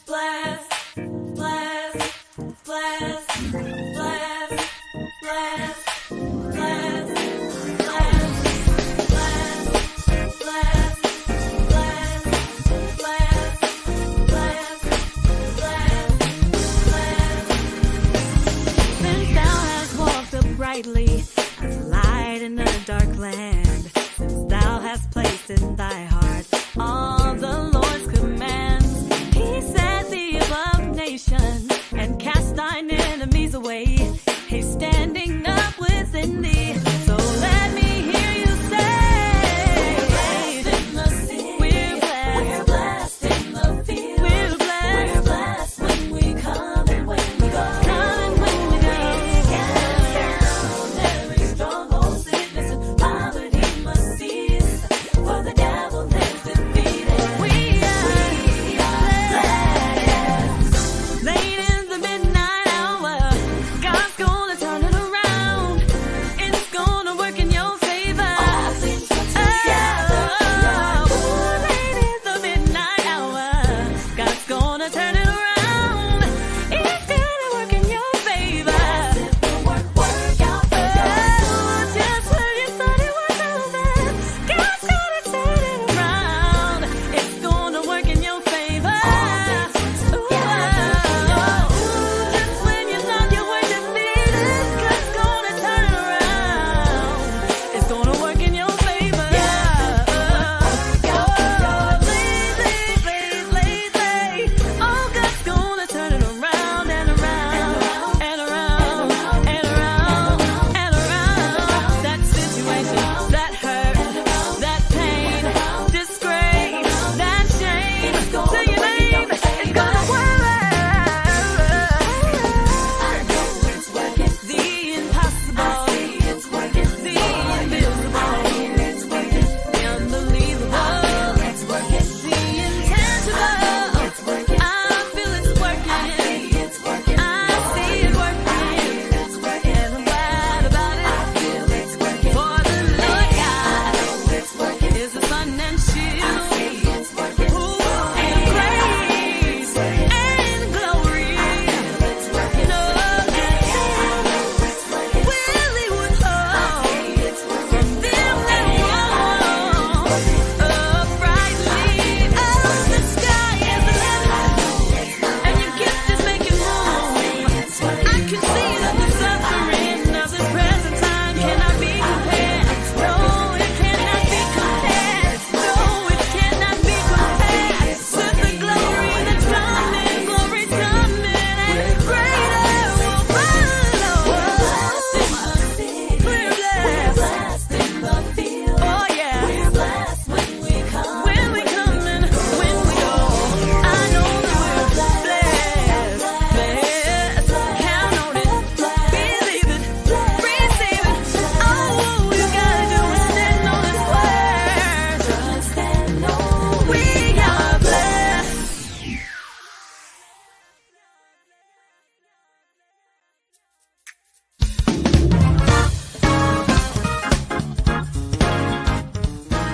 blast, blast, blast, blast, blast, blast, brightly as light in a dark land, since thou hast placed in thy heart all the Lord's commands. He set thee above nations and cast thine enemies away. He's standing up within thee. So let me hear you say, we're blessed in the field. We're blessed when we come and when we go.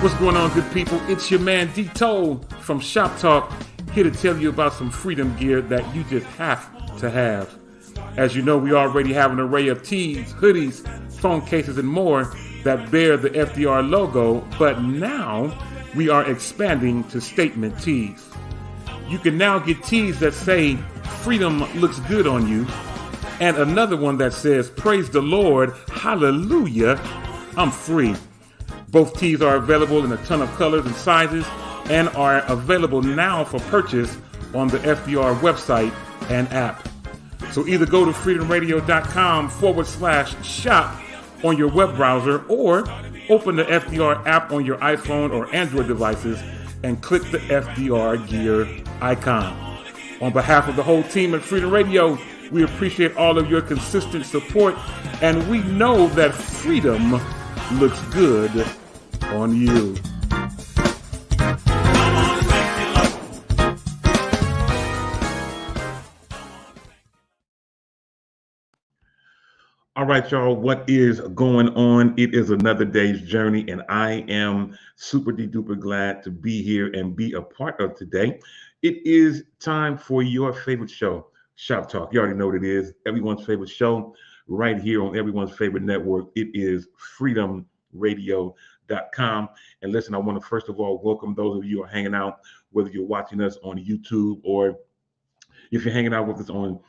What's going on, good people? It's your man D Tole from Shop Talk, here to tell you about some freedom gear that you just have to have. As you know, we already have an array of tees, hoodies, phone cases, and more that bear the FDR logo, but now we are expanding to statement tees. You can now get tees that say, "Freedom looks good on you," and another one that says, "Praise the Lord, hallelujah, I'm free." Both tees are available in a ton of colors and sizes and are available now for purchase on the FDR website and app. So either go to freedomradio.com/shop on your web browser, or open the FDR app on your iPhone or Android devices and click the FDR gear icon. On behalf of the whole team at Freedom Radio, we appreciate all of your consistent support, and we know that freedom looks good on you. All right, y'all, what is going on? It is another day's journey, and I am super duper glad to be here and be a part of today. It is time for your favorite show, Shop Talk. You already know what it is. Everyone's favorite show right here on everyone's favorite network. It is freedomradio.com. And listen, I want to first of all welcome those of you who are hanging out, whether you're watching us on YouTube or if you're hanging out with us on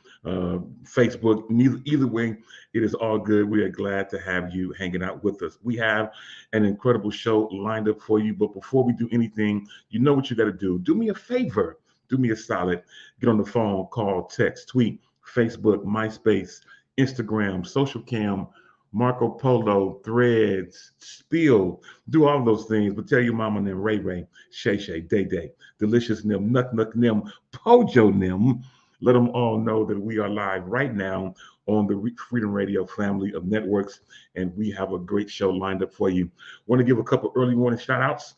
Facebook, either way, it is all good. We are glad to have you hanging out with us. We have an incredible show lined up for you. But before we do anything, you know what you got to do. Do me a favor. Do me a solid. Get on the phone, call, text, tweet, Facebook, MySpace, Instagram, Social Cam, Marco Polo, Threads, Spill, do all those things. But tell your mama and them Ray Ray, Shay Shay, Day Day, Delicious Nim, Nut Nut Nim, Pojo Nim. Let them all know that we are live right now on the Freedom Radio family of networks, and we have a great show lined up for you. Want to give a couple early morning shout outs.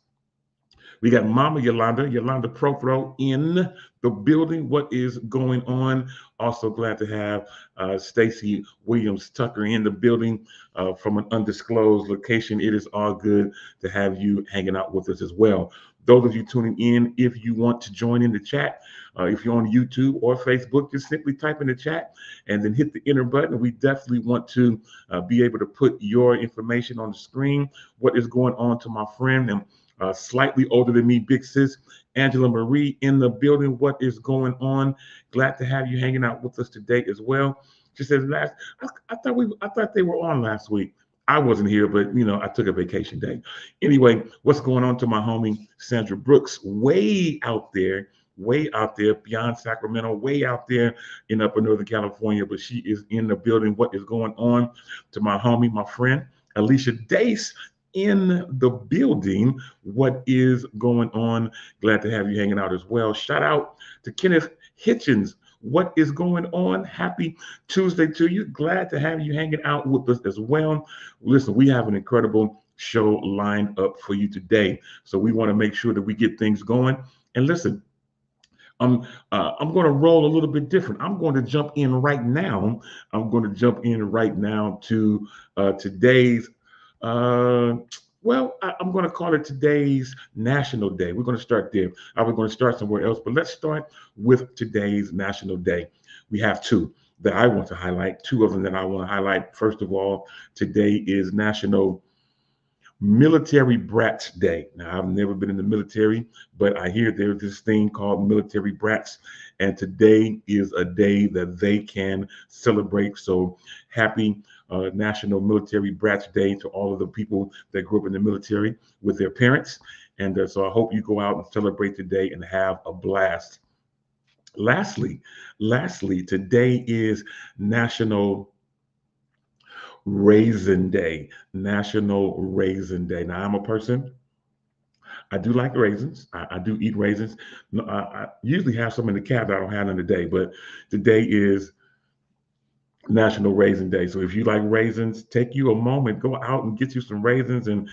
We got Mama Yolanda Profro in the building. What is going on? Also glad to have Stacy Williams Tucker in the building from an undisclosed location. It is all good to have you hanging out with us as well. Those of you tuning in, if you want to join in the chat, if you're on YouTube or Facebook, just simply type in the chat and then hit the enter button. We definitely want to be able to put your information on the screen. What is going on to my friend and slightly older than me, big sis, Angela Marie in the building. What is going on? Glad to have you hanging out with us today as well. She says, I thought they were on last week. I wasn't here, but I took a vacation day. Anyway, what's going on to my homie Sandra Brooks, way out there beyond Sacramento, way out there in upper Northern California, but she is in the building. What is going on to my homie, my friend, Alicia Dace in the building? What is going on? Glad to have you hanging out as well. Shout out to Kenneth Hitchens. What is going on? Happy Tuesday to you. Glad to have you hanging out with us as well. Listen, we have an incredible show lined up for you today. So we want to make sure that we get things going. And listen, I'm going to roll a little bit different. I'm going to jump in right now. To today's I'm going to call it today's National Day. We're going to start there. I was going to start somewhere else, but let's start with today's National Day. We have two that I want to highlight, two of them that I want to highlight. First of all, today is National Military Brats Day. Now, I've never been in the military, but I hear there's this thing called military brats, and today is a day that they can celebrate. So happy National Military Brats Day to all of the people that grew up in the military with their parents. And so I hope you go out and celebrate today and have a blast. Lastly, today is National Raisin Day. National Raisin Day. Now, I'm a person, I do like raisins. I do eat raisins. No, I usually have some in the cabinet. I don't have none today, but today is National Raisin Day. So if you like raisins, take you a moment, go out and get you some raisins and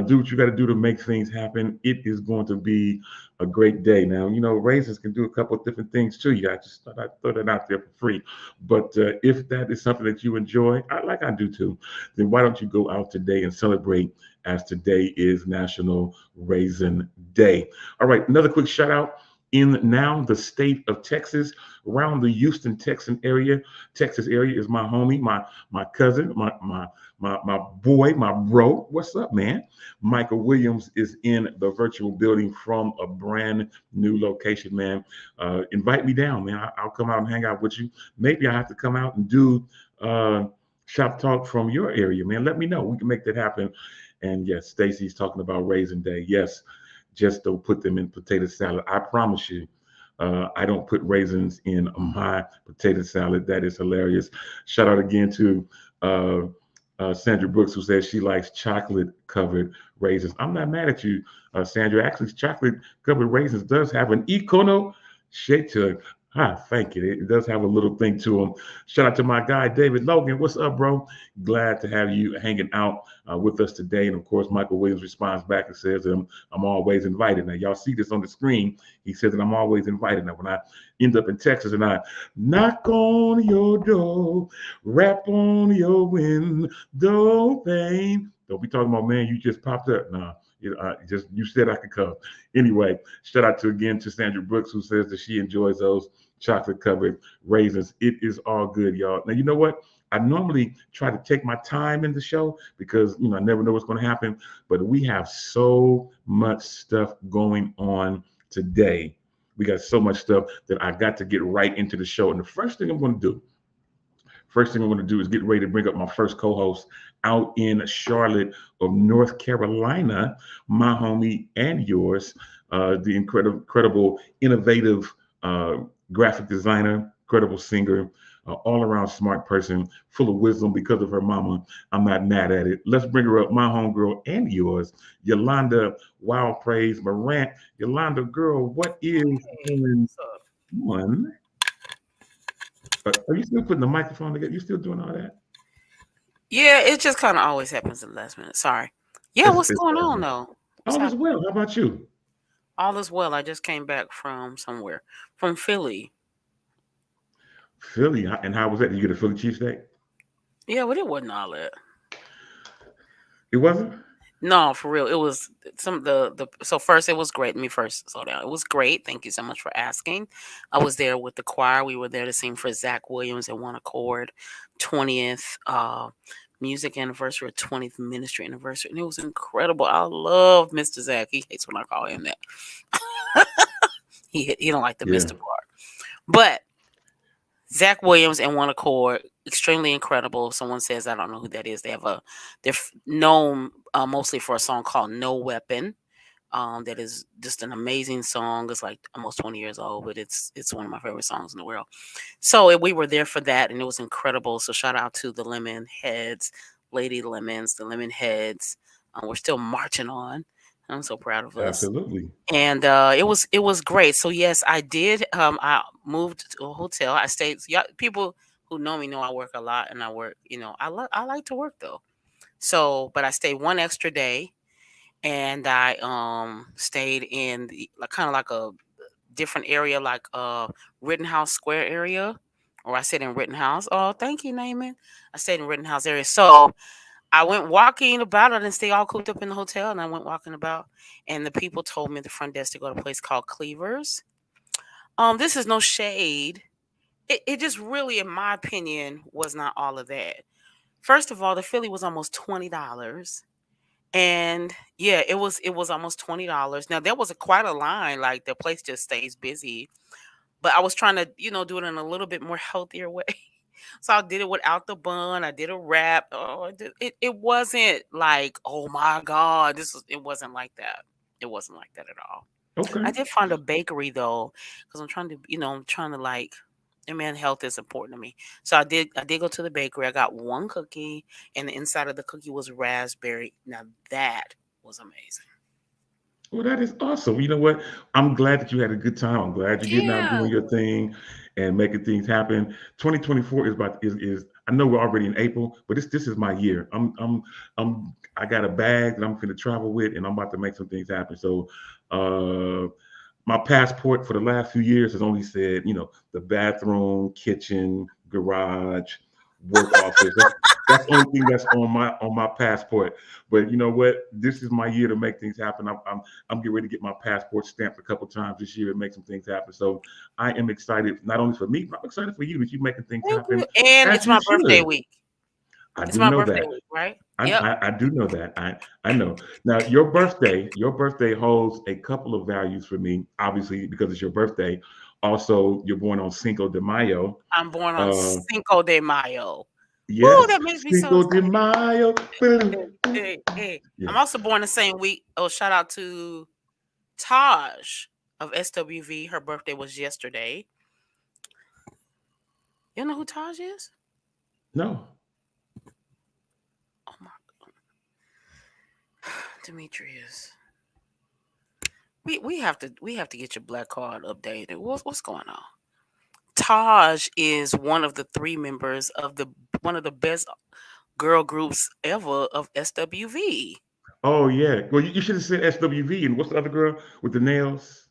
do what you got to do to make things happen. It is going to be a great day. Now, raisins can do a couple of different things to you. I just thought I'd throw that out there for free. But if that is something that you enjoy, like I do too, then why don't you go out today and celebrate, as today is National Raisin Day. All right, another quick shout out. In now the state of Texas, around the Houston, Texas area is my homie, my cousin, my boy, my bro. What's up, man? Michael Williams is in the virtual building from a brand new location, man. Invite me down, man. I'll come out and hang out with you. Maybe I have to come out and do shop talk from your area, man. Let me know. We can make that happen. And yes, Stacy's talking about Raisin Day. Yes. Just don't put them in potato salad. I promise you, I don't put raisins in my potato salad. That is hilarious. Shout out again to Sandra Brooks, who says she likes chocolate-covered raisins. I'm not mad at you, Sandra. Actually, chocolate-covered raisins does have an econo shake to Thank you. It does have a little thing to him. Shout out to my guy, David Logan. What's up, bro? Glad to have you hanging out with us today. And of course, Michael Williams responds back and says, I'm always invited. Now, y'all see this on the screen. He says that I'm always invited. Now, when I end up in Texas and I knock on your door, rap on your window pane. Don't be talking about, man, you just popped up. Nah, just you said I could come. Anyway, shout out again to Sandra Brooks, who says that she enjoys those chocolate covered raisins. It is all good, y'all. Now, you know what? I normally try to take my time in the show because, I never know what's going to happen. But we have so much stuff going on today. We got so much stuff that I got to get right into the show. And the first thing I'm going to do is get ready to bring up my first co-host out in Charlotte of North Carolina, my homie and yours, the incredible, innovative graphic designer, incredible singer, all-around smart person, full of wisdom because of her mama. I'm not mad at it. Let's bring her up, my homegirl and yours, Yolanda Wild Praise Morant. Yolanda, girl, what is going on? Are you still putting the microphone together? You still doing all that? Yeah, it just kind of always happens at the last minute. Sorry. Yeah, what's going on though? All is well. How about you? All is well. I just came back from somewhere, from Philly. Philly, and how was that? Did you get a Philly cheesesteak? Yeah, but it wasn't all that. It wasn't? No, for real. It was so first it was great. Let me first slow down. It was great. Thank you so much for asking. I was there with the choir. We were there to sing for Zach Williams at One Accord, 20th music anniversary, or 20th ministry anniversary. And it was incredible. I love Mr. Zach. He hates when I call him that. he don't like the Mr. part. But Zach Williams and One Accord, extremely incredible. Someone says, I don't know who that is. They're known mostly for a song called No Weapon. That is just an amazing song. It's like almost 20 years old, but it's one of my favorite songs in the world. So we were there for that, and it was incredible. So shout out to the Lemon Heads, Lady Lemons, the Lemon Heads. We're still marching on. I'm so proud of us. Absolutely. And it was great. So yes, I did. I moved to a hotel. I stayed. People who know me know I work a lot, and I work. I like to work though. So, but I stayed one extra day, and I stayed in kind of like a different area, like Rittenhouse Square area, or I stayed in Rittenhouse. Oh, thank you, Naaman. I stayed in Rittenhouse area. So I went walking about. I didn't stay all cooped up in the hotel, and I went walking about. And the people told me at the front desk to go to a place called Cleavers. This is no shade. It just really, in my opinion, was not all of that. First of all, the Philly was almost $20. And yeah, it was almost $20. Now there was quite a line. Like the place just stays busy. But I was trying to, do it in a little bit more healthier way. So I did it without the bun. I did a wrap. Oh, it wasn't like, oh my God, it wasn't like that. It wasn't like that at all. Okay. I did find a bakery though, because I'm trying to like, and man, health is important to me. So I did go to the bakery. I got one cookie, and the inside of the cookie was raspberry. Now that was amazing. Well, that is awesome. You know what? I'm glad that you had a good time. I'm glad you're getting out doing your thing and making things happen. 2024 is I know we're already in April, but this is my year. I got a bag that I'm going to travel with, and I'm about to make some things happen. So my passport for the last few years has only said, the bathroom, kitchen, garage, work office. That's the only thing that's on my passport. But you know what? This is my year to make things happen. I'm getting ready to get my passport stamped a couple times this year and make some things happen. So I am excited, not only for me, but I'm excited for you that you're making things happen. And it's my birthday week. It's my birthday week, right? I do know that. I know. Now your birthday holds a couple of values for me, obviously, because it's your birthday. Also, you're born on Cinco de Mayo. I'm born on Cinco de Mayo. Yes. Ooh, that makes me Cinco so de Mayo. Hey. Yeah. I'm also born the same week. Oh, shout out to Taj of SWV. Her birthday was yesterday. You know who Taj is? No. Oh my God. Demetrius. We have to get your black card updated. What's going on? Taj is one of the three members of the one of the best girl groups ever of SWV. Oh yeah. Well, you should have said SWV. And what's the other girl with the nails?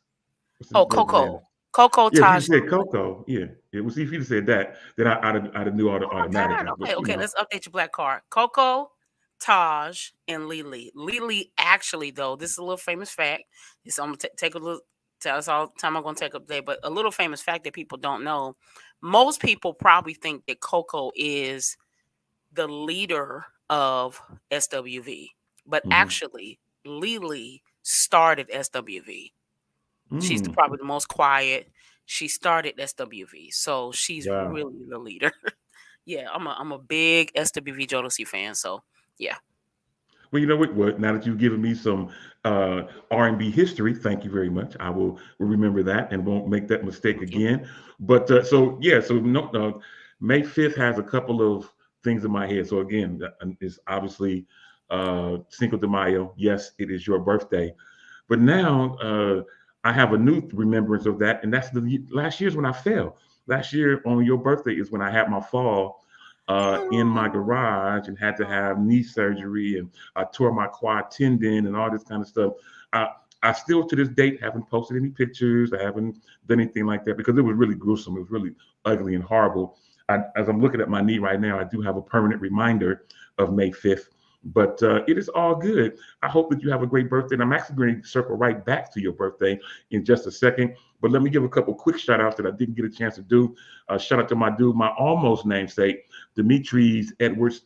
What's Oh, the name? Coco, Yeah, if you Taj. said Coco, yeah, it was. If you said that, then I'd have knew Oh my God. automatically. But Okay, okay. Let's update your black card. Coco, Taj, and Lily. Lily, actually, though, this is a little famous fact. It's I'm gonna take a little. That's all the time I'm gonna take up today. But a little famous fact that people don't know. Most people probably think that Coco is the leader of SWV, but hmm actually, Lily started SWV. She's mm, probably the most quiet. She started SWV, so she's wow. really the leader. Yeah, I'm a big SWV Jodeci fan, so yeah. Well, you know what? What now that you've given me some R&B history, thank you very much. Will remember that and won't make that mistake Thank you. again. But so yeah, so no, May 5th has a couple of things in my head. So again, it's obviously Cinco de Mayo. Yes, it is your birthday. But now I have a new remembrance of that, and that's the last year's when I fell. Last year on your birthday is when I had my fall in my garage and had to have knee surgery, and I tore my quad tendon and all this kind of stuff. I, I still to this date haven't posted any pictures. I haven't done anything like that because it was really gruesome. It was really ugly and horrible. As I'm looking at my knee right now, I do have a permanent reminder of May 5th. But it is all good. I hope that you have a great birthday. And I'm actually going to circle right back to your birthday in just a second. But let me give a couple quick shout outs that I didn't get a chance to do. Shout out to my dude, my almost namesake, Demetrius Edwards.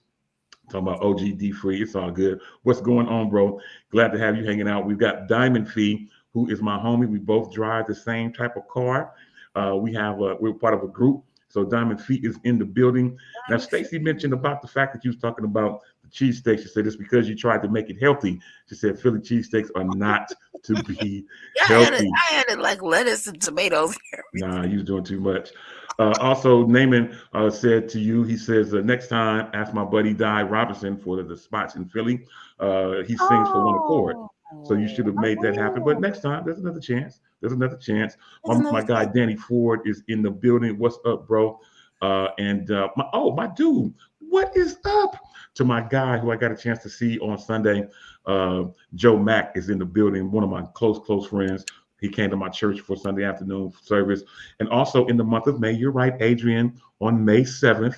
Talking about OG D Free. It's all good. What's going on, bro? Glad to have you hanging out. We've got Diamond Fee, who is my homie. We both drive the same type of car. We're part of a group. So Diamond Feet is in the building. Now, Stacy mentioned about the fact that you was talking about the cheesesteaks. She said it's because you tried to make it healthy. She said Philly cheesesteaks are not to be healthy. I added like lettuce and tomatoes. Nah, you was doing too much. Also, Naaman said to you, he says, next time, ask my buddy Di Robinson for the spots in Philly. He sings for One Accord. Oh, So you should have I made that happen. But will. next time, there's another chance. There's another chance. There's My another guy thing. Danny Ford is in the building. What's up, bro? My dude, what is up? To my guy who I got a chance to see on Sunday, Joe Mack is in the building. One of my close friends. He came to my church for Sunday afternoon service. And also in the month of May, you're right, Adrian, on May 7th,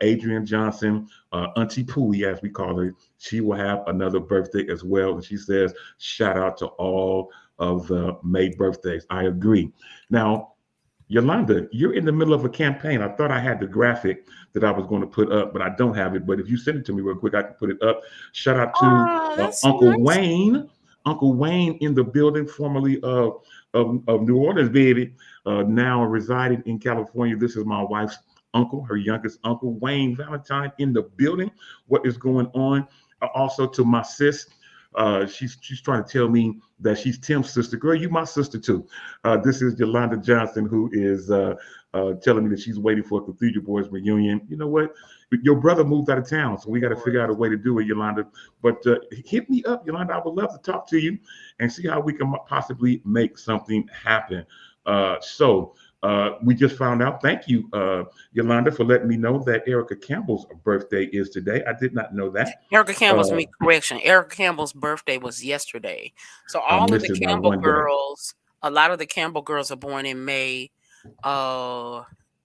Adrian Johnson, Auntie Pooey, as we call her, she will have another birthday as well. And she says, shout out to all of the May birthdays. I agree. Now, Yolanda, you're in the middle of a campaign. I thought I had the graphic that I was going to put up, but I don't have it. But if you send it to me real quick, I can put it up. Shout out to Oh, that's so Uncle nice. Wayne. Uncle Wayne in the building, formerly of New Orleans, baby, now residing in California. This is my wife's uncle, her youngest uncle, Wayne Valentine, in the building. What is going on? Also to my sis, she's trying to tell me that she's Tim's sister. Girl, you my sister too. This is Yolanda Johnson, who is telling me that she's waiting for a Cathedral Boys reunion. You know what? Your brother moved out of town, so we got to figure out a way to do it, Yolanda. But hit me up, Yolanda. I would love to talk to you and see how we can possibly make something happen. We just found out. Thank you, Yolanda, for letting me know that Erica Campbell's birthday is today. I did not know that. Erica Campbell's Uh, me correction. Erica Campbell's birthday was yesterday. So I all of missed the it by Campbell one day. girls, a lot of the Campbell girls are born in May.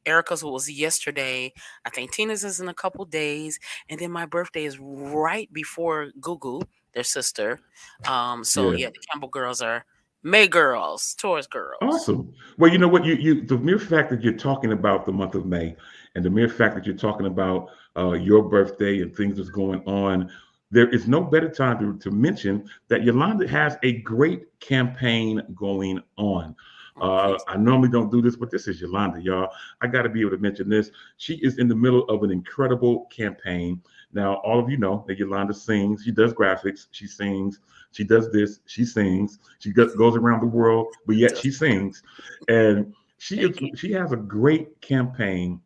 Erica's was yesterday. I think Tina's is in a couple days, and then my birthday is right before Gugu, their sister. So Yeah. yeah, the Campbell girls are May girls, Taurus girls. Awesome. Well, you know what? The mere fact that you're talking about the month of May, and the mere fact that you're talking about your birthday and things that's going on, there is no better time to mention that Yolanda has a great campaign going on. Oh, please. I normally don't do this, but this is Yolanda, y'all. I got to be able to mention this. She is in the middle of an incredible campaign. Now, all of you know that Yolanda sings. She does graphics. She sings. She does this. She sings. She goes around the world, but yet she sings. And Thank you. she has a great campaign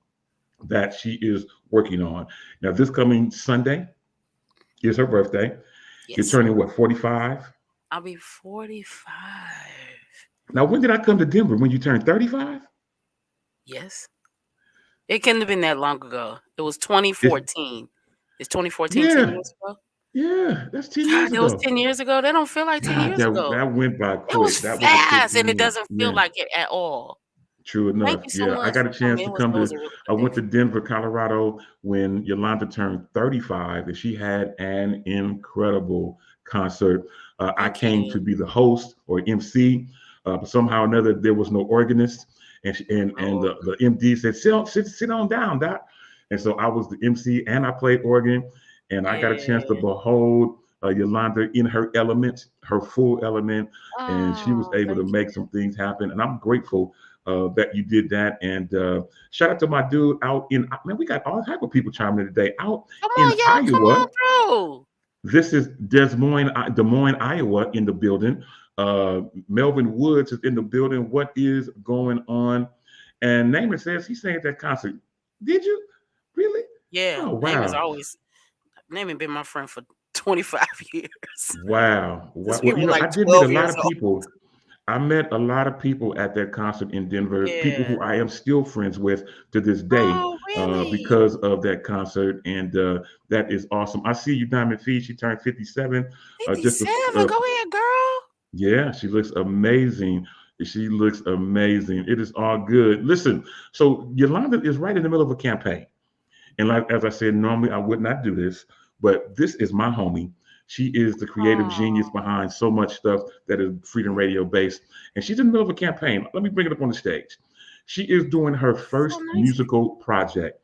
that she is working on. Now, this coming Sunday is her birthday. You're Yes, turning what, 45? I'll be 45. Now, when did I come to Denver? When you turned 35? Yes. It couldn't have been that long ago. It was It's 2014. Is 2014 10 yeah, years ago? yeah. That's 10 years God, that was ago. 10 years ago. That don't feel like 10 God, years that ago. that went by It was quick. That was a quick fast, and it 10 years. doesn't feel Yeah. like it at all. True Thank enough. you so Yeah, I much got for a chance coming. to It come was to. a really I good day went for to me. Denver, Colorado, when Yolanda turned 35, and she had an incredible concert. I Thank came to you. be the host or MC, but somehow or another there was no organist, and Lord. the MD said, sit on down, doc. And so I was the MC, and I played organ, and I got a chance to Yeah. behold Yolanda in her element, her full element, and she was Oh, able to thank make some things happen. And I'm grateful that you did that. And shout out to my dude out in, man, we got all type of people chiming in today. Out you. Come in on, y'all. Come Iowa, on through. this is Des Moines, Iowa in the building. Melvin Woods is in the building. What is going on? And Naaman says he sang at that concert. Did you? Really? Yeah. Oh, Name is wow. always, Name has been my friend for 25 years. Wow. Since Wow. we Well, were like I did meet a 12 lot years of old. people. I met a lot of people at that concert in Denver, people Yeah. who I am still friends with to this day Oh, really? because of that concert. And that is awesome. I see you, Diamond Fee. She turned 57. Just a, 57. Go ahead, girl. yeah, she looks amazing. She looks amazing. It is all good. Listen, so Yolanda is right in the middle of a campaign. And like as I said, normally I would not do this, but this is my homie. She is the creative genius Oh, behind so much stuff that is Freedom Radio based. And she's in the middle of a campaign. Let me bring it up on the stage. She is doing her so first nice. musical project,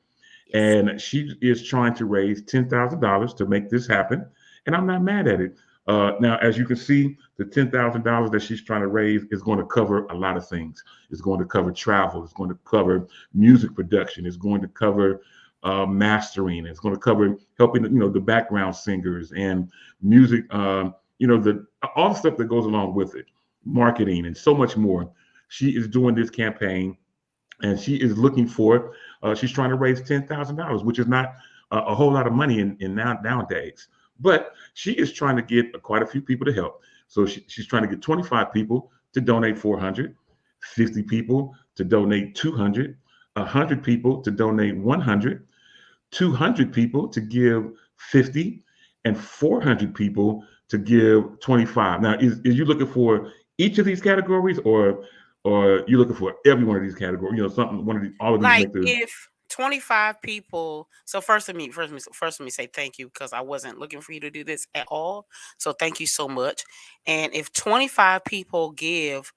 Yes. and she is trying to raise $10,000 to make this happen. And I'm not mad at it. Now, as you can see, the $10,000 that she's trying to raise is going to cover a lot of things. It's going to cover travel. It's going to cover music production. It's going to cover mastering. It's going to cover helping the background singers and music. The all the stuff that goes along with it, marketing and so much more. She is doing this campaign, and she is looking for. She's trying to raise $10,000, which is not a whole lot of money in nowadays. But she is trying to get quite a few people to help. So she's trying to get 25 people to donate 400, 50 people to donate 200, 100 people to donate 100, 200 people to give 50, and 400 people to give 25. Now, is you looking for each of these categories, or you looking for every one of these categories? Something one of these, all of these Like make the. if 25 people. So first let me say thank you because I wasn't looking for you to do this at all. So thank you so much. And if 25 people give,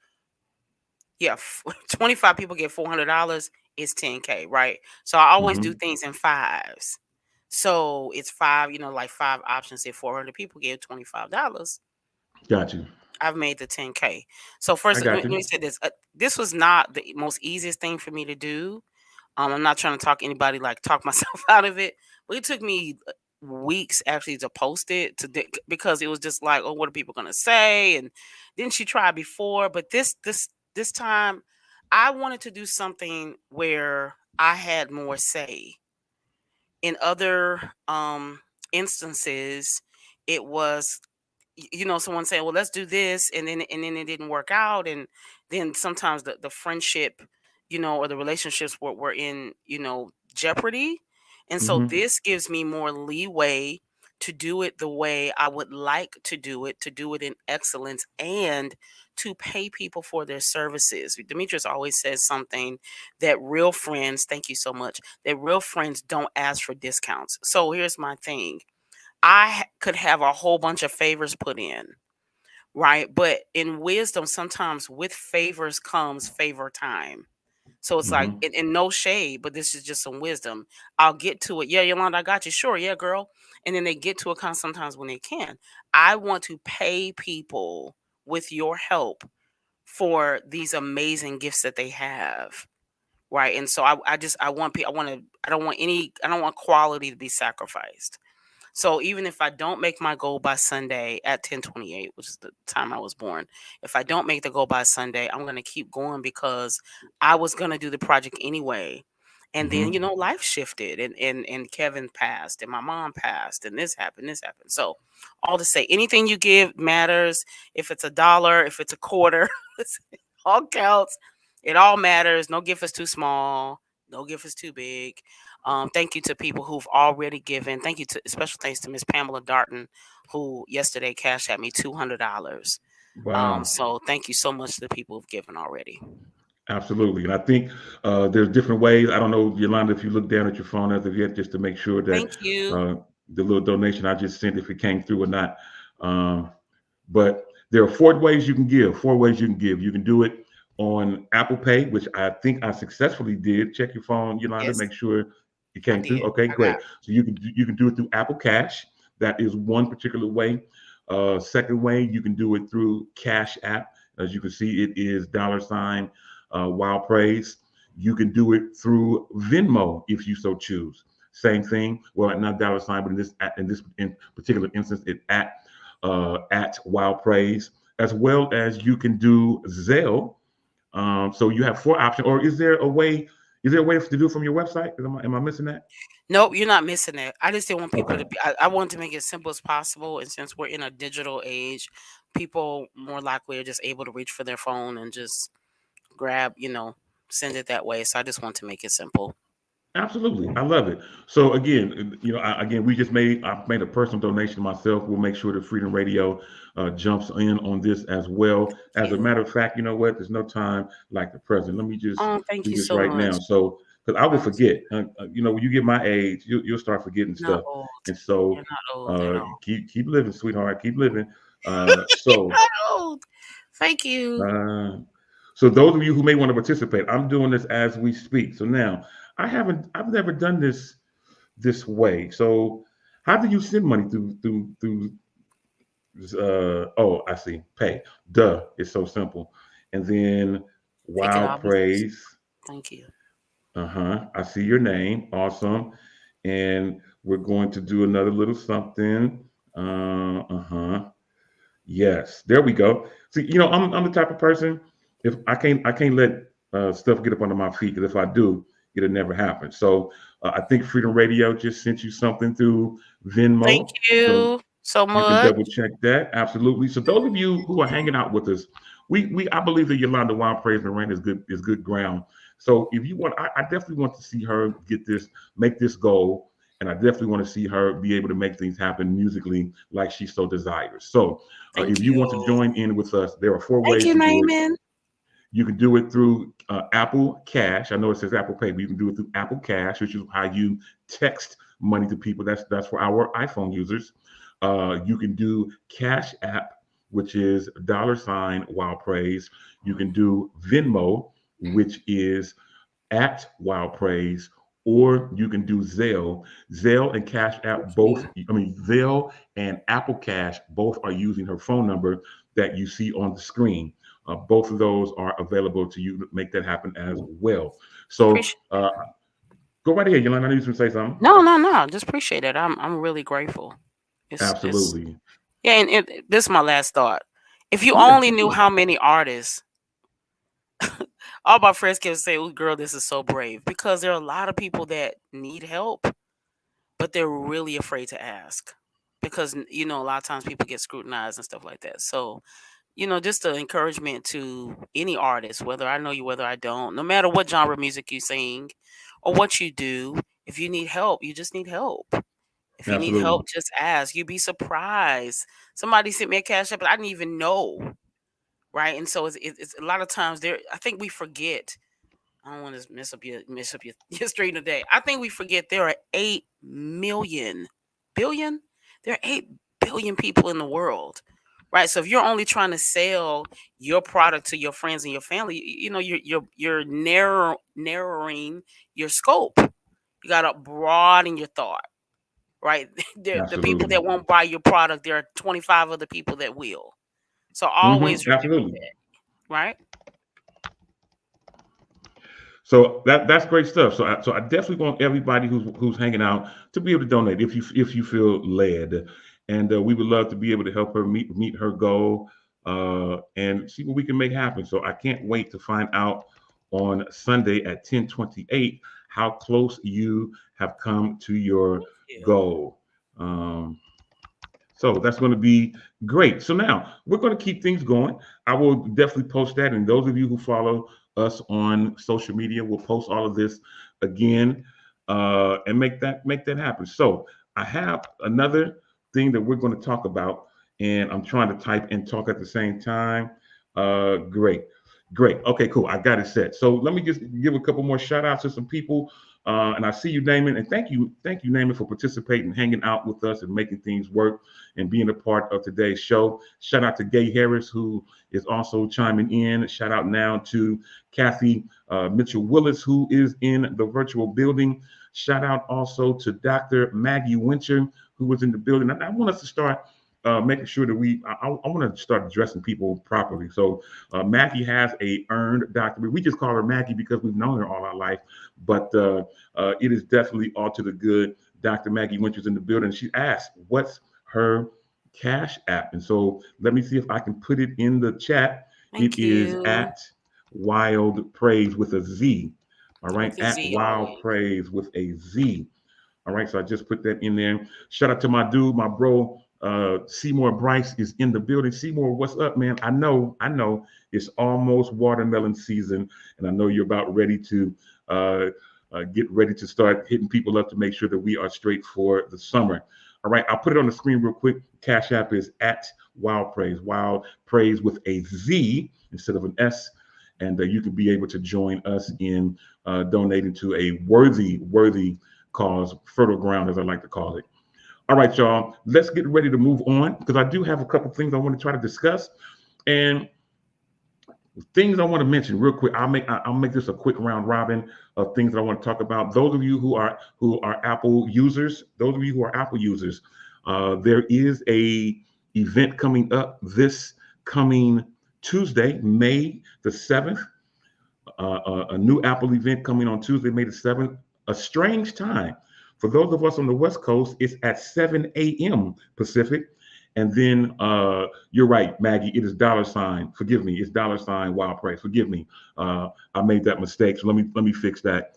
yeah, 25 people get $400, it's 10K, right? So I always do Hmm. things in fives. So it's five, like five options. If 400 people give $25, Got you. I've made the 10K. So I first, got let you. me say this. This was not the most easiest thing for me to do. I'm not trying to talk anybody like talk myself out of it, but it took me weeks actually to post it because it was just like, oh, what are people gonna say? And didn't she try before? But this time, I wanted to do something where I had more say. In other instances, it was someone saying, well, let's do this, and then it didn't work out, and then sometimes the friendship, or the relationships were in, jeopardy. And so Hmm. this gives me more leeway to do it the way I would like to do it in excellence, and to pay people for their services. Demetrius always says something, that real friends, thank you so much, that real friends don't ask for discounts. So here's my thing. Could have a whole bunch of favors put in, right? But in wisdom, sometimes with favors comes favor time. So it's like, Hmm. and no shade, but this is just some wisdom. I'll get to it. Yeah, Yolanda, I got you. Sure, yeah, girl. And then they get to it sometimes when they can. I want to pay people with your help for these amazing gifts that they have. Right. And so I just I want people I don't want quality to be sacrificed. So even if I don't make my goal by Sunday at 10:28, which is the time I was born, if I don't make the goal by Sunday, I'm gonna keep going because I was gonna do the project anyway. And then, Hmm. life shifted, and Kevin passed and my mom passed and this happened, this happened. So all to say, anything you give matters. If it's $1, if it's a quarter, all counts. It all matters. No gift is too small. No gift is too big. Thank you to people who've already given. Thank you to special thanks to Miss Pamela Darton, who yesterday cashed at me $200. Wow. So thank you so much to the people who've given already. Absolutely. And I think there's different ways. I don't know, Yolanda, if you look down at your phone as of yet, just to make sure that Thank you. uh, the little donation I just sent, if it came through or not. Um, but there are four ways you can give. Four ways you can give. You can do it on Apple Pay, which I think I successfully did. Check your phone, Yolanda, Yes, make sure it I came through. did. Okay, I got. great. So you can do it through Apple Cash. That is one particular way. Second way, you can do it through Cash App. As you can see, it is $ Wild Praise. You can do it through Venmo if you so choose. Same thing. Well, not $, but in particular instance, it at Wild Praise, as well as you can do Zelle. So you have four options. Or is there a way? Is there a way to do it from your website? Am I missing that? Nope, you're not missing it. I just didn't want people Okay, to be. I wanted to make it as simple as possible, and since we're in a digital age, people more likely are just able to reach for their phone and just grab, send it that way. So I just want to make it simple. absolutely. I love it. So again, again, I made a personal donation myself. We'll make sure that Freedom Radio jumps in on this as well. Thank As a you. matter of fact, you know what? There's no time like the present. Let me just Oh, thank do you this so right now. much. So, because I will I'm forget. When you get my age, you'll start forgetting not stuff. old. And You're so, not old at all. keep living, sweetheart. Keep living. You're So, not old. Thank you. uh, so those of you who may want to participate, I'm doing this as we speak. So now, I've never done this way. So, how do you send money through? Oh, I see. Pay. Duh. It's so simple. And then Make it Wild obvious. Praise. Thank you. I see your name. Awesome. And we're going to do another little something. Yes, there we go. See, I'm the type of person. If I can't let stuff get up under my feet, because if I do, it'll never happen. So I think Freedom Radio just sent you something through Thank Venmo. So you so you can much. double check that. Absolutely. So those of you who are hanging out with us, we I believe that Yolanda Wild Praise and Rain is good ground. So if you want, I definitely want to see her make this goal, and I definitely want to see her be able to make things happen musically like she so desires. So Thank if you want to you. join in with us, there are four Thank ways you, to do it. Naaman. You can do it through Apple Cash. I know it says Apple Pay, but you can do it through Apple Cash, which is how you text money to people. That's for our iPhone users. You can do Cash App, which is $Wild Praise. You can do Venmo, which is at Wild Praise, or you can do Zelle. Zelle and Cash App both, I mean, Zelle and Apple Cash both are using her phone number that you see on the screen. Both of those are available to you to make that happen as well. So Appreciate it. go right ahead, Yolanda. I know you was going to say something. No, no, no. Just appreciate it. I'm really grateful. It's Absolutely. yeah, and this is my last thought. If you Yeah, only knew sure. how many artists, all my friends can say, "Oh, girl, this is so brave," because there are a lot of people that need help, but they're really afraid to ask because a lot of times people get scrutinized and stuff like that. So just the encouragement to any artist, whether I know you, whether I don't, no matter what genre of music you sing or what you do, if you need help, you just need help. If you need help, Absolutely. just ask. You'd be surprised. Somebody sent me a cash app, but I didn't even know, right? And so it's a lot of times there. I think we forget. I don't want to mess up your your stream today. I think we forget there are 8 million billion. There are 8 billion people in the world, right? So if you're only trying to sell your product to your friends and your family, you're narrowing your scope. You got to broaden your thought, right? The people Absolutely. that won't buy your product, there are 25 other people that will. So always remember Absolutely. that, right? So that's great stuff. So I definitely want everybody who's hanging out to be able to donate if you feel led, and we would love to be able to help her meet her goal and see what we can make happen. So I can't wait to find out on Sunday at 10:28 how close you have come to your Yeah. goal. So that's going to be great. So now we're going to keep things going. I will definitely post that. And those of you who follow us on social media. We'll post all of this again and make that happen. So I have another thing that we're going to talk about, and I'm trying to type and talk at the same time. Great. Great. Okay, cool. I got it set. So let me just give a couple more shout outs to some people. And I see you, Damon, and thank you, Damon, for participating, hanging out with us, and making things work, and being a part of today's show. Shout out to Gay Harris, who is also chiming in. Shout out now to Kathy Mitchell Willis, who is in the virtual building. Shout out also to Dr. Maggie Winter, who was in the building. And I want us to start making sure that I want to start addressing people properly. So Maggie has a earned doctorate. We just call her Maggie because we've known her all our life, but it is definitely all to the good. Dr. Maggie Winters in the building. She asked, "What's her Cash App?" And so let me see if I can put it in the chat. Thank It is you. at Wild Praise with a Z. All right, With a at Z Wild always. Praise with a Z. All right, so I just put that in there. Shout out to my dude, my bro, Seymour Bryce is in the building. Seymour, what's up, man? I know, it's almost watermelon season, and I know you're about ready to get ready to start hitting people up to make sure that we are straight for the summer. All right, I'll put it on the screen real quick. Cash App is at Wild Praise with a Z instead of an S, and you can be able to join us in donating to a worthy cause, fertile ground, as I like to call it. All right, y'all, let's get ready to move on because I do have a couple things I want to try to discuss, and things I want to mention real quick. I'll make this a quick round robin of things that I want to talk about. Those of you who are Apple users, there is a event coming up this coming Tuesday, May the 7th. A new Apple event coming on Tuesday, May the 7th. A strange time. For those of us on the West Coast, it's at 7 a.m. Pacific. And then you're right, Maggie, it is $. Forgive me, it's $ Wild Praise. Forgive me. I made that mistake. So let me fix that.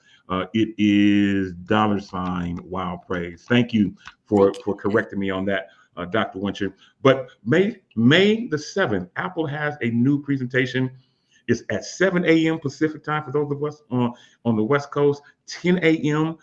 It is $ Wild Praise. Thank you for correcting me on that, Dr. Winter. But May the 7th, Apple has a new presentation. It's at 7 a.m. Pacific time for those of us on the West Coast, 10 a.m.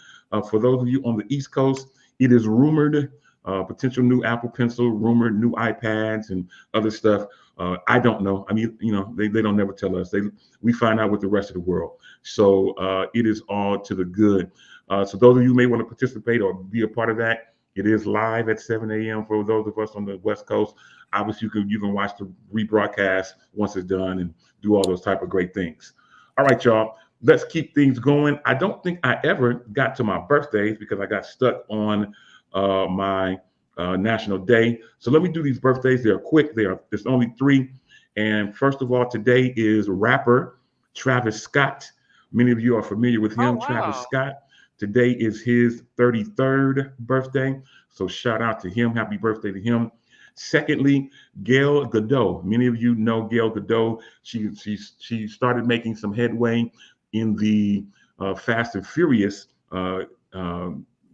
For those of you on the East Coast. It is rumored potential new Apple Pencil, rumored new iPads and other stuff. I don't know. I mean, they don't never tell us. We find out with the rest of the world. So it is all to the good. So those of you who may want to participate or be a part of that, it is live at 7 a.m. for those of us on the West Coast. Obviously, you can watch the rebroadcast once it's done and do all those type of great things. All right, y'all. Let's keep things going. I don't think I ever got to my birthdays because I got stuck on my national day. So let me do these birthdays. They're quick. There's only 3. And first of all, today is rapper Travis Scott. Many of you are familiar with him. Oh, Travis wow. Scott. Today is his 33rd birthday. So shout out to him. Happy birthday to him. Secondly, Gal Gadot. Many of you know Gal Gadot. She started making some headway in the Fast and Furious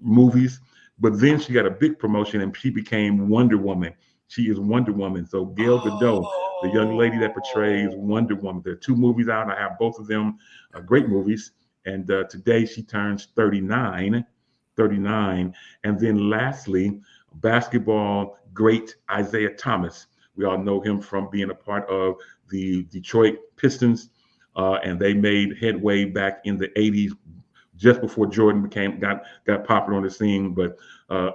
movies, but then she got a big promotion and she became Wonder Woman. She is Wonder Woman. So Gal Gadot, the young lady that portrays Wonder Woman. There are 2 movies out. I have both of them, great movies. And today she turns 39. And then lastly, basketball great Isaiah Thomas. We all know him from being a part of the Detroit Pistons, and they made headway back in the 80s, just before Jordan got popular on the scene. But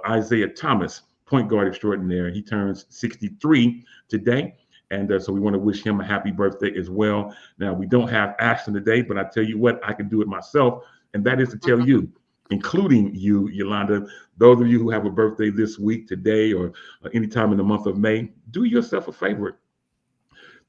Isaiah Thomas, point guard extraordinaire, he turns 63 today. And so we want to wish him a happy birthday as well. Now, we don't have Ashton today, but I tell you what, I can do it myself. And that is to tell you, including you, Yolanda, those of you who have a birthday this week, today, or anytime in the month of May, do yourself a favor.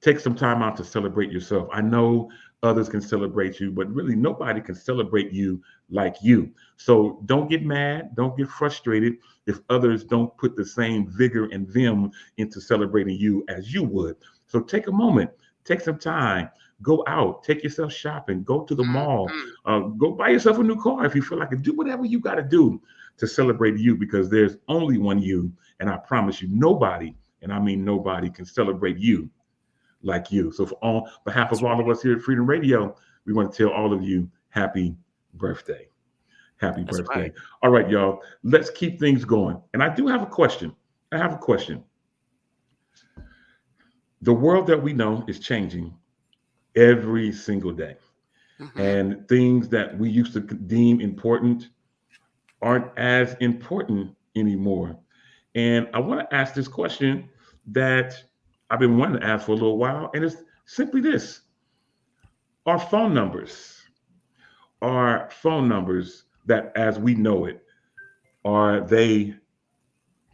Take some time out to celebrate yourself. I know others can celebrate you, but really nobody can celebrate you like you. So don't get mad, don't get frustrated if others don't put the same vigor and vim into celebrating you as you would. So take a moment, take some time, go out, take yourself shopping, go to the mall, go buy yourself a new car if you feel like it. Do whatever you got to do to celebrate you, because there's only one you. And I promise you, nobody, and I mean nobody, can celebrate you like you. So on behalf That's of all of right. us here at Freedom Radio, we want to tell all of you happy birthday. Happy That's right. birthday. All right, y'all. Let's keep things going. And I do have a question. I have a question. The world that we know is changing every single day. Hmm. And things that we used to deem important aren't as important anymore. And I want to ask this question that I've been wanting to ask for a little while. And it's simply this: Our phone numbers, our phone numbers that as we know it, are they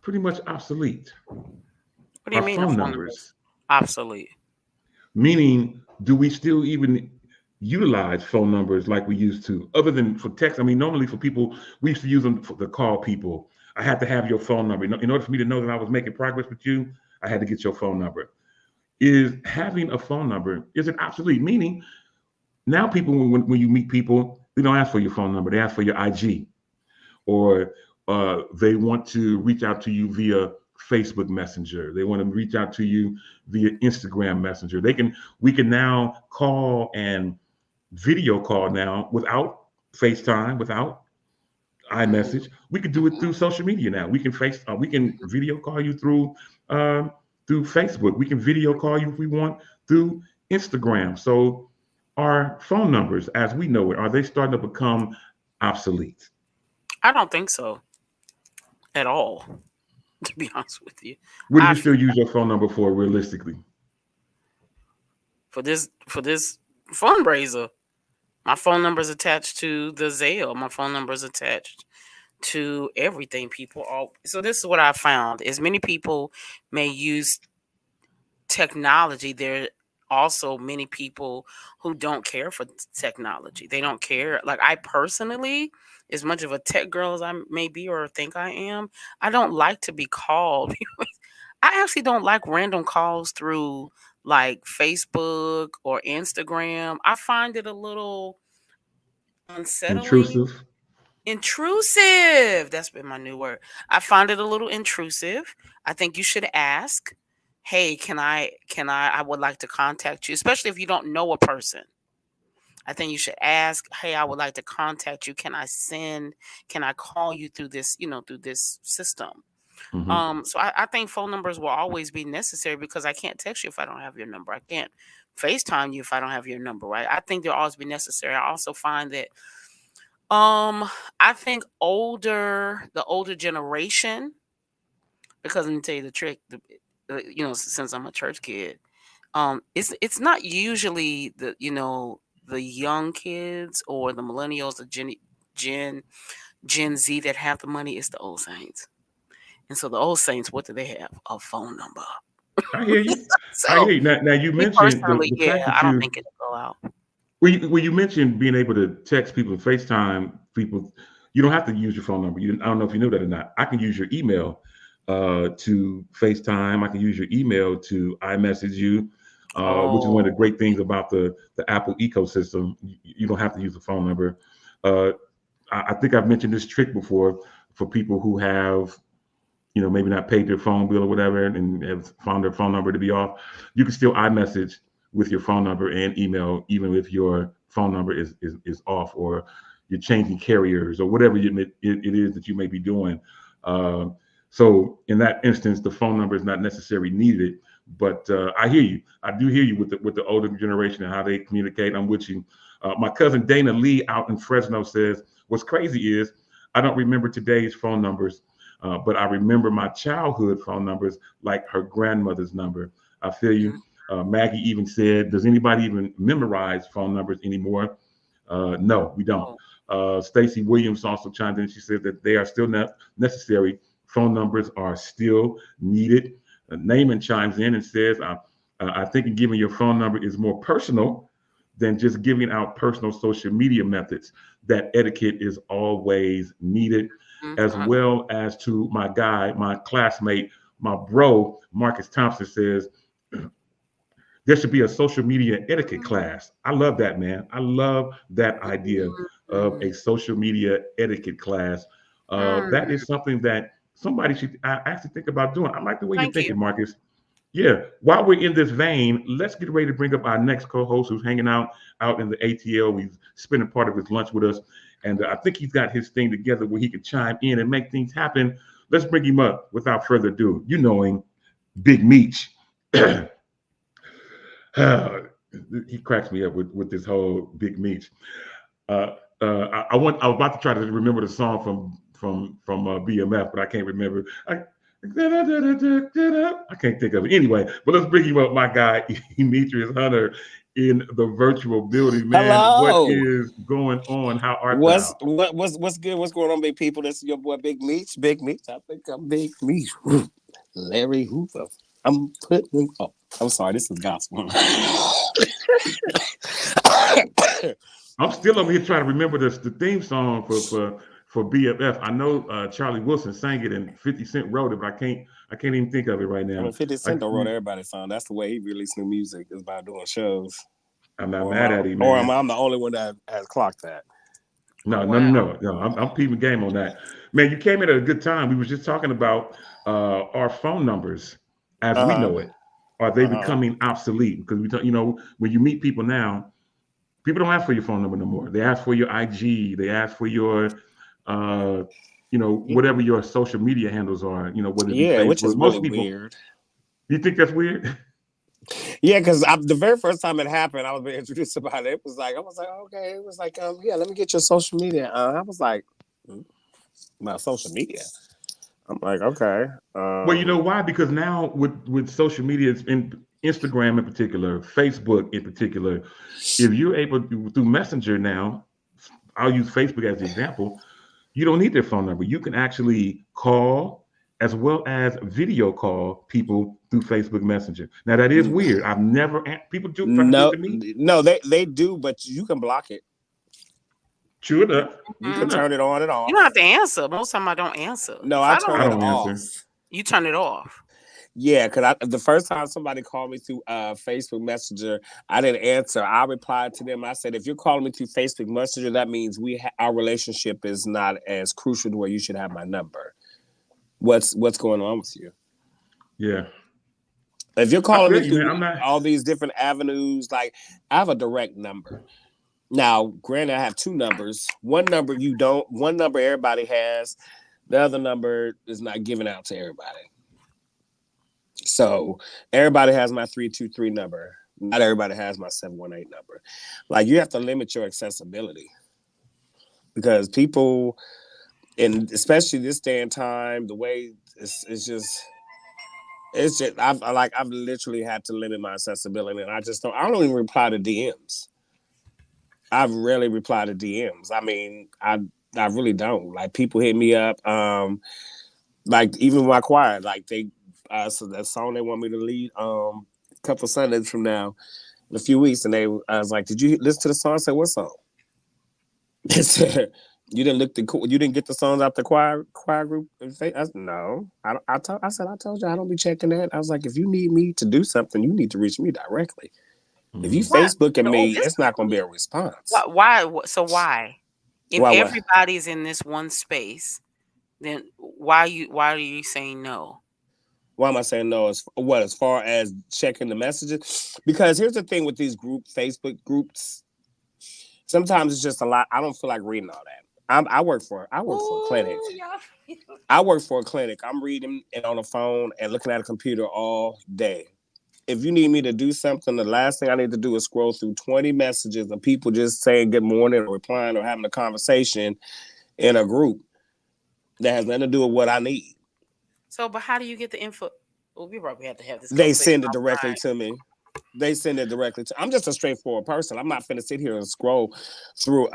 pretty much obsolete? What do you Our mean a phone phone number is numbers, obsolete? meaning, do we still even utilize phone numbers like we used to, other than for text? I mean, normally for people, we used to use them to call people. I had to have your phone number. In order for me to know that I was making progress with you, I had to get your phone number. Is having a phone number, is it obsolete? Meaning, now people, when you meet people, they don't ask for your phone number. They ask for your IG, or they want to reach out to you via Facebook Messenger. They want to reach out to you via Instagram Messenger. We can now call and video call now without FaceTime, without Hmm. iMessage. We can do it Hmm. through social media now. We can video call you um, through Facebook. We can video call you if we want through Instagram. So our phone numbers, as we know it, are they starting to become obsolete? I don't think so at all. To be honest with you, What do I you still use your phone number for realistically? for this fundraiser, my phone number is attached to the Zelle. My phone number is attached to everything. People all so this is what I found is many people may use technology. There are also many people who don't care for technology. They don't care. Like I personally, as much of a tech girl as I may be or think I am, I don't like to be called. I actually don't like random calls through like Facebook or Instagram. I find it a little unsettling. Intrusive? Intrusive. That's been my new word. I find it a little intrusive. I think you should ask, "Hey, I would like to contact you," especially if you don't know a person. I think you should ask, "Hey, I would like to contact you. Can I call you through this, through this system?" Hmm. So I think phone numbers will always be necessary because I can't text you if I don't have your number. I can't FaceTime you if I don't have your number, right? I think they'll always be necessary. I also find that um, I think the older generation, because let me tell you the trick, since I'm a church kid, it's not usually the young kids or the millennials, the Gen Gen Z that have the money. It's the old saints, and so the old saints, what do they have? A phone number. I hear you. I hear So you. Now you me mentioned personally, the yeah, fact that I don't you think it'll go out. well, you mentioned being able to text people and FaceTime people. You don't have to use your phone number. I don't know if you knew that or not. I can use your email to FaceTime. I can use your email to iMessage you, which is one of the Oh, great things about the Apple ecosystem. You don't have to use a phone number. Uh, I think I've mentioned this trick before for people who have, maybe not paid their phone bill or whatever and have found their phone number to be off. You can still iMessage with your phone number and email, even if your phone number is off, or you're changing carriers, or whatever it is that you may be doing. Uh, so in that instance, the phone number is not necessarily needed. But I hear you. I do hear you with the older generation and how they communicate. I'm with you. My cousin Dana Lee out in Fresno says, "What's crazy is I don't remember today's phone numbers, but I remember my childhood phone numbers like her grandmother's number." I feel you. mhm. Maggie even said, "Does anybody even memorize phone numbers anymore?" No, we don't. Oh, Stacy Williams also chimed in. She said that they are still necessary. Phone numbers are still needed. Naaman chimes in and says, I think giving your phone number is more personal than just giving out personal social media methods. That etiquette is always needed." As I well as to my guy, my classmate, my bro, Marcus Thompson says, there should be a social media etiquette class. I love that, man. I love that idea of mm, a social media etiquette class. That mm. is something that somebody should actually think about doing. I like the way you're Thank you. thinking, Marcus. Yeah. While we're in this vein, let's get ready to bring up our next co-host who's hanging out in the ATL. He's spending part of his lunch with us, and I think he's got his thing together where he can chime in and make things happen. Let's bring him up without further ado. You know him, Big Meech. He cracks me up with this whole Big Meech. I was about to try to remember the song from BMF, but I can't remember. I can't think of it anyway. But let's bring him up, my guy, Demetrius Hunter, in the virtual building. Man, what Hello. is going on? How art What's thou? what's good? What's going on, big people? This is your boy Big Meech. Big Meech. I think I'm Big Meech. Larry Hoover. I'm putting. Oh, I'm sorry. This is gospel. I'm still over here trying to remember the theme song for BFF. I know Charlie Wilson sang it and 50 Cent wrote it, but I can't even think of it right now. I mean, 50 Cent wrote everybody's song. That's the way he released new music, is by doing shows. I'm not mad at him, man. Or am I the only one that has clocked that? No. I'm peeping game on that. Man, you came in at a good time. We was just talking about our phone numbers as we know it. Are they becoming obsolete? Because when you meet people now, people don't ask for your phone number no more. They ask for your IG. They ask for your, whatever your social media handles are. Whether it be Facebook. Which is Most really people, weird. You think that's weird? Yeah, because the very first time it happened, I was being introduced about it. I was like, okay. It was like, let me get your social media. I was like, my social media. I'm like, okay. Well, you know why? Because now with social media, it's in Instagram in particular, Facebook in particular, if you're able to, through Messenger now, I'll use Facebook as the example, you don't need their phone number. You can actually call as well as video call people through Facebook Messenger. Now that is weird. I've never people do try to do it to me. No, they do, but you can block it. True enough. You can turn it on and off. You don't have to answer. Most of them I don't answer. No, I turn it off. Answer. You turn it off. Yeah, because the first time somebody called me through Facebook Messenger, I didn't answer. I replied to them. I said, if you're calling me through Facebook Messenger, that means our relationship is not as crucial to where you should have my number. What's going on with you? Yeah. If you're calling me through all these different avenues, like I have a direct number. Now, granted, I have two numbers. One number you don't. One number everybody has. The other number is not given out to everybody. So everybody has my 323 number. Not everybody has my 718 number. Like you have to limit your accessibility because people, and especially this day and time, the way it's just I've literally had to limit my accessibility, and I don't even reply to DMs. I've rarely replied to DMs. I mean, I really don't. Like people hit me up, like even my choir, like they. So that song they want me to lead a couple of Sundays from now in a few weeks, and I was like, did you listen to the song? I said, what song? They said, you didn't get the songs out the choir group? I said, no. I told you I don't be checking that. I was like, if you need me to do something, you need to reach me directly. If you Facebooking me, it's not going to be a response. Why? So why? If everybody's in this one space, then why are you saying no? Why am I saying no? As far as checking the messages? Because here's the thing with these Facebook groups. Sometimes it's just a lot. I don't feel like reading all that. I work for a clinic. Yeah. I work for a clinic. I'm reading it on the phone and looking at a computer all day. If you need me to do something, the last thing I need to do is scroll through 20 messages of people just saying good morning or replying or having a conversation in a group that has nothing to do with what I need. So, but how do you get the info? Well, we probably have to have this. They send it directly to me. I'm just a straightforward person. I'm not finna sit here and scroll through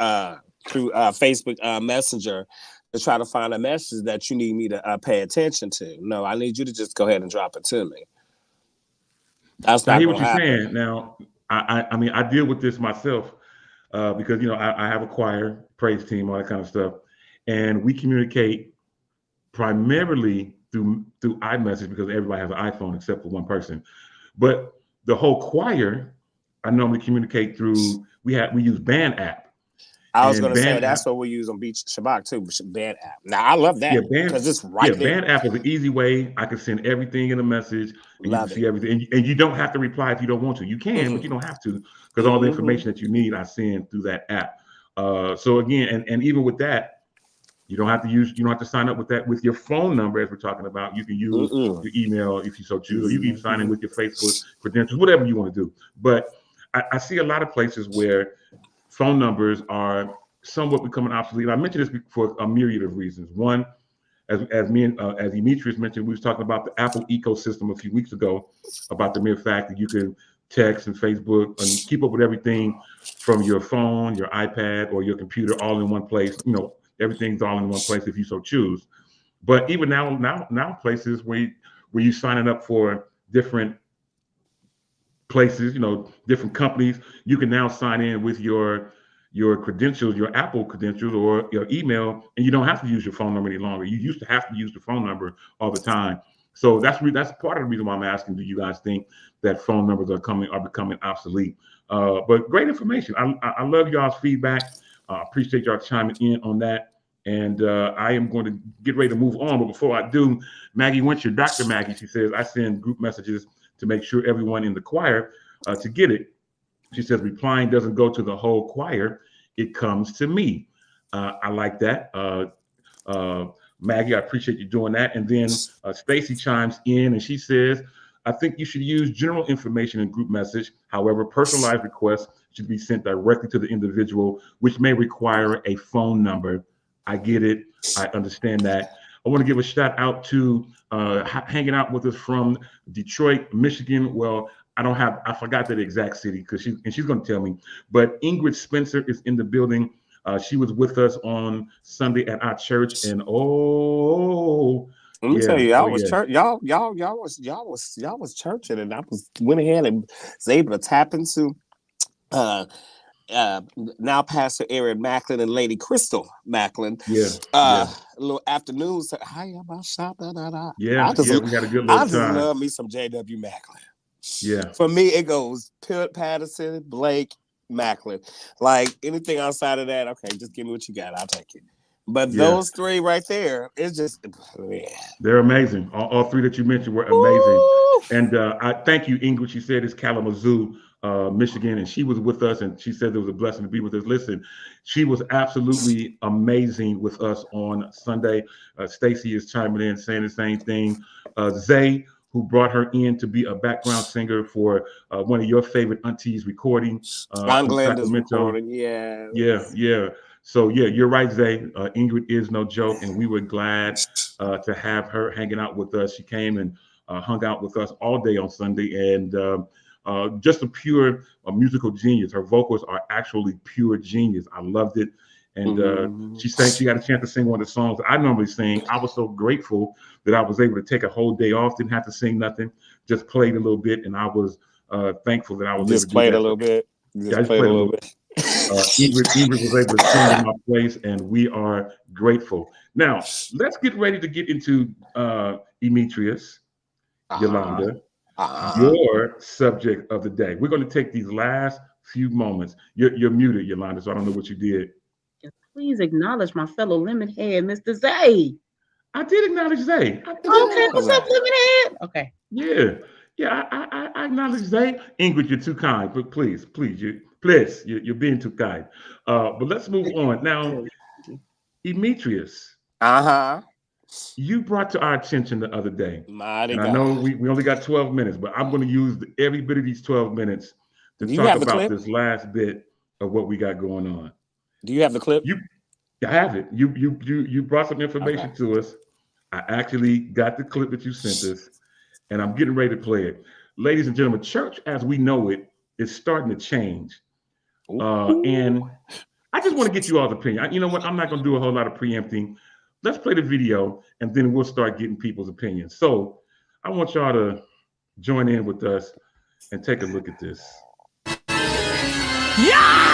Facebook Messenger to try to find a message that you need me to pay attention to. No, I need you to just go ahead and drop it to me. That's not going to happen. I hear what you're saying. Now, I mean, I deal with this myself because I have a choir, praise team, all that kind of stuff, and we communicate primarily through iMessage because everybody has an iPhone except for one person. But the whole choir, I normally communicate through. We use Band app, I was And going to say Band that's app, what we use on Beach Shabbat too. Band app. Now I love yeah, that because it's right there. Band app is an easy way. I can send everything in a message, and you can Love it. see everything. And you don't have to reply if you don't want to. You can, but you don't have to, because all the Mm-hmm. information that you need, I send through that app. So again, and even with that, you don't have to sign up with that with your phone number, as we're talking about. You can use Mm-mm. your email if you so choose, or you can even sign in Mm-hmm. with your Facebook credentials, whatever you want to do. But I see a lot of places where phone numbers are somewhat becoming obsolete. I mentioned this for a myriad of reasons. One, as me and as Demetrius mentioned, we was talking about the Apple ecosystem a few weeks ago, about the mere fact that you can text and Facebook and keep up with everything from your phone, your iPad, or your computer all in one place. Everything's all in one place if you so choose. But even now places where you signing up for different places, different companies, you can now sign in with your credentials, your Apple credentials or your email, and you don't have to use your phone number any longer. You used to have to use the phone number all the time. So that's part of the reason why I'm asking, do you guys think that phone numbers are becoming obsolete? But great information. I love y'all's feedback. Appreciate y'all chiming in on that. And I am going to get ready to move on. But before I do, Maggie Winter, Dr. Maggie, she says, I send group messages to make sure everyone in the choir to get it. She says, replying doesn't go to the whole choir. It comes to me. I like that. Maggie, I appreciate you doing that. And then Stacy chimes in and she says, I think you should use general information in group message. However, personalized requests should be sent directly to the individual, which may require a phone number. I get it. I understand that. I want to give a shout out to hanging out with us from Detroit, Michigan. Well, I forgot that exact city because she's going to tell me. But Ingrid Spencer is in the building. She was with us on Sunday at our church, and let me tell you, church. Y'all was churching, and I went ahead and was able to tap into now Pastor Aaron Macklin and Lady Crystal Macklin. Yeah. Little afternoons. Hi, about shop. We had a good little I just time. love me some J.W. Macklin. Yeah. For me, it goes Patterson, Blake, Macklin. Like anything outside of that, okay, just give me what you got. I'll take it. But those three right there, it's just, man. They're amazing. All three that you mentioned were amazing. Woo! And I thank you, Ingrid. She said it's Kalamazoo, Michigan, and she was with us, and she said it was a blessing to be with us. Listen, she was absolutely amazing with us on Sunday. Stacy is chiming in, saying the same thing. Zay, who brought her in to be a background singer for one of your favorite aunties recording. Ron Glenda's recording, yeah. Yeah. So, yeah, you're right, Zay. Ingrid is no joke, and we were glad to have her hanging out with us. She came and hung out with us all day on Sunday, and just a pure musical genius. Her vocals are actually pure genius. I loved it. And she got a chance to sing one of the songs I normally sing. I was so grateful that I was able to take a whole day off, didn't have to sing nothing, just played a little bit, and I was thankful that I was just able to do that. A little bit. I just played a little bit. Ingrid was able to sing in my place, and we are grateful. Now, let's get ready to get into Demetrius, Yolanda, your subject of the day. We're going to take these last few moments. You're muted, Yolanda, so I don't know what you did. Please acknowledge my fellow lemon head, Mr. Zay. I did acknowledge Zay. Okay, what's up, lemon head? Okay. Yeah, I acknowledge Zay. Ingrid, you're too kind, but please, you're being too kind. But let's move on. Now, Demetrius. You brought to our attention the other day. I know we only got 12 minutes, but I'm going to use every bit of these 12 minutes to talk about this last bit of what we got going on. Do you have the clip? I have it. You brought some information to us. I actually got the clip that you sent us, and I'm getting ready to play it. Ladies and gentlemen, church as we know it is starting to change. And I just want to get you all's opinion. You know what? I'm not going to do a whole lot of preempting. Let's play the video, and then we'll start getting people's opinions. So I want y'all to join in with us and take a look at this. Yeah!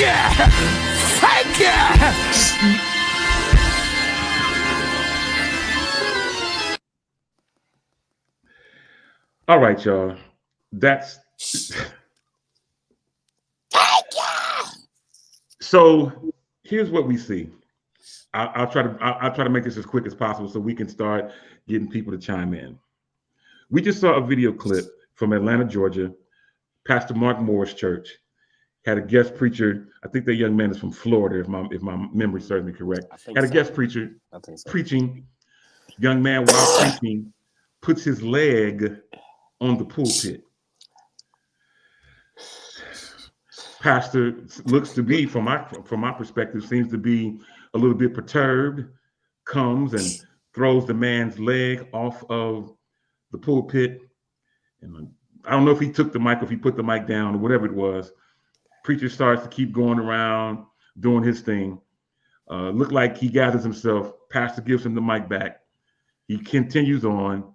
you. Thank you. All right, y'all. That's so. Here's what we see. I'll try to make this as quick as possible so we can start getting people to chime in. We just saw a video clip from Atlanta, Georgia. Pastor Mark Moore's church had a guest preacher. I think that young man is from Florida, if my memory serves me correct. Had a guest preacher preaching. Young man, while preaching, puts his leg on the pulpit. Pastor looks to be, from my perspective, seems to be a little bit perturbed, comes and throws the man's leg off of the pulpit. And I don't know if he took the mic, or if he put the mic down, or whatever it was. Preacher starts to keep going around, doing his thing. Look like he gathers himself. Pastor gives him the mic back. He continues on,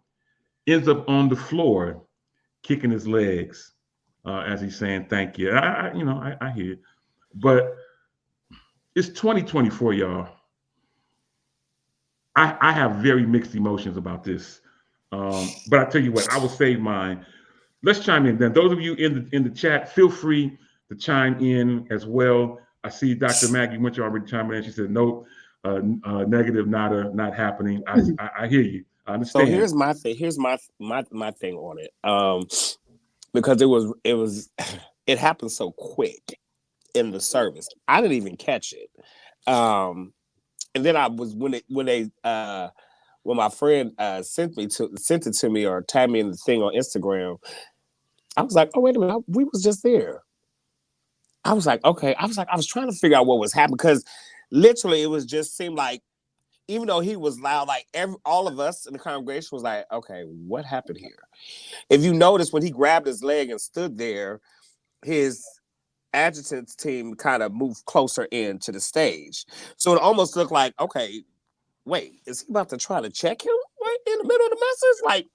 ends up on the floor, kicking his legs as he's saying, thank you. I hear it. But it's 2024, y'all. I have very mixed emotions about this. But I tell you what, I will save mine. Let's chime in then. Those of you in the chat, feel free to chime in as well. I see Dr. Maggie Winter already chiming in. She said, nope, negative, not happening. I hear you. I understand. So here's my thing. Here's my thing on it. Because it happened so quick in the service. I didn't even catch it. And then I was when my friend sent it to me or tagged me in the thing on Instagram, I was like, oh, wait a minute, we was just there. I was like, okay. I was trying to figure out what was happening, because literally it was just seemed like, even though he was loud, like all of us in the congregation was like, okay, what happened here? If you notice, when he grabbed his leg and stood there, his adjutant's team kind of moved closer into the stage. So it almost looked like, okay, wait, is he about to try to check him right in the middle of the message? Like,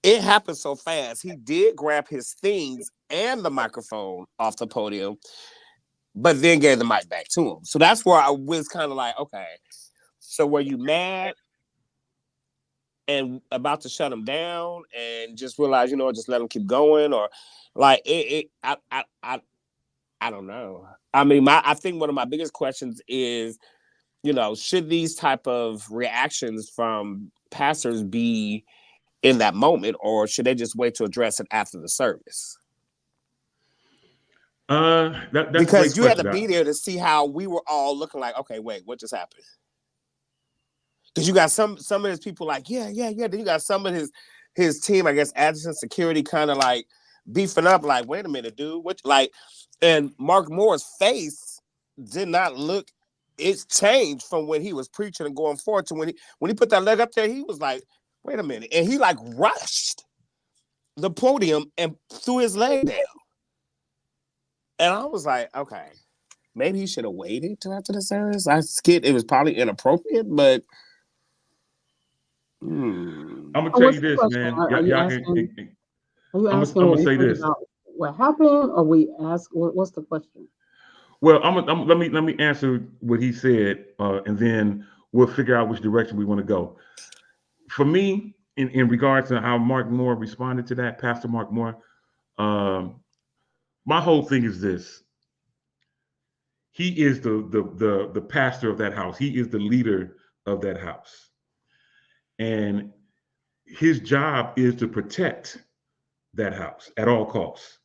it happened so fast. He did grab his things and the microphone off the podium, but then gave the mic back to him. So that's where I was kind of like, okay, so were you mad and about to shut him down and just realize, just let him keep going? Or like I don't know. I mean, I think one of my biggest questions is, should these type of reactions from pastors be in that moment, or should they just wait to address it after the service? That's because you had to be there to see how we were all looking like, okay, wait, what just happened? Because you got some of his people like, yeah. Then you got some of his team, I guess, adjunct security, kind of like beefing up, like, wait a minute, dude, what? Like, and Mark Moore's face did not look. It's changed from when he was preaching and going forward to when he put that leg up there. He was like, wait a minute, and he like rushed the podium and threw his leg down. And I was like, okay, maybe he should have waited till after the service. It was probably inappropriate, but. I'm gonna tell you this, man. Are you asking I'm gonna say this about what happened, or we ask what's the question? Well, let me answer what he said, and then we'll figure out which direction we want to go. For me, in regards to how Mark Moore responded to that, Pastor Mark Moore, my whole thing is this: he is the pastor of that house. He is the leader of that house. And his job is to protect that house at all costs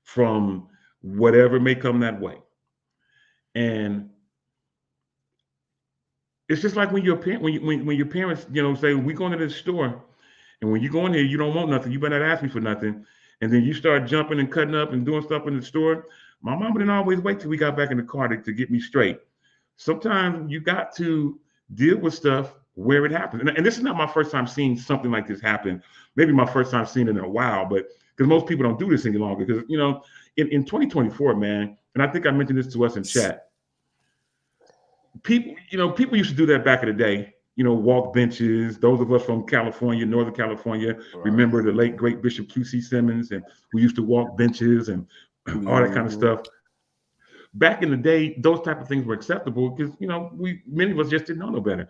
from whatever may come that way. And it's just like when your parents, say, we going to this store, and when you go in here, you don't want nothing. You better not ask me for nothing. And then you start jumping and cutting up and doing stuff in the store. My mom didn't always wait till we got back in the car to get me straight. Sometimes you got to deal with stuff where it happens. And this is not my first time seeing something like this happen. Maybe my first time seeing it in a while, but because most people don't do this any longer. Because, in 2024, man, and I think I mentioned this to us in chat, people used to do that back in the day, walk benches. Those of us from California, Northern California, remember the late, great Bishop Q.C. Simmons, and we used to walk benches and all that kind of stuff. back in the day, those type of things were acceptable because many of us just didn't know no better.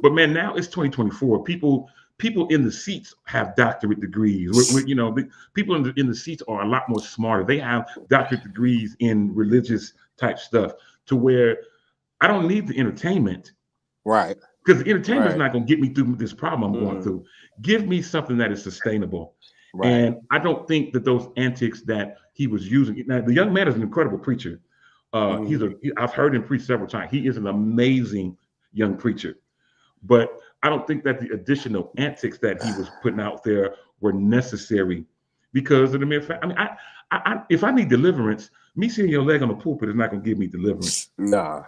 But man, now it's 2024. People in the seats have doctorate degrees. The people in the seats are a lot more smarter. They have doctorate degrees in religious type stuff to where I don't need the entertainment. Right. Because the entertainment is not going to get me through this problem I'm going through. Give me something that is sustainable. Right. And I don't think that those antics that he was using. Now, the young man is an incredible preacher. I've heard him preach several times. He is an amazing young preacher. But I don't think that the additional antics that he was putting out there were necessary because of the mere fact. I mean, I if I need deliverance, me seeing your leg on the pulpit is not going to give me deliverance. No,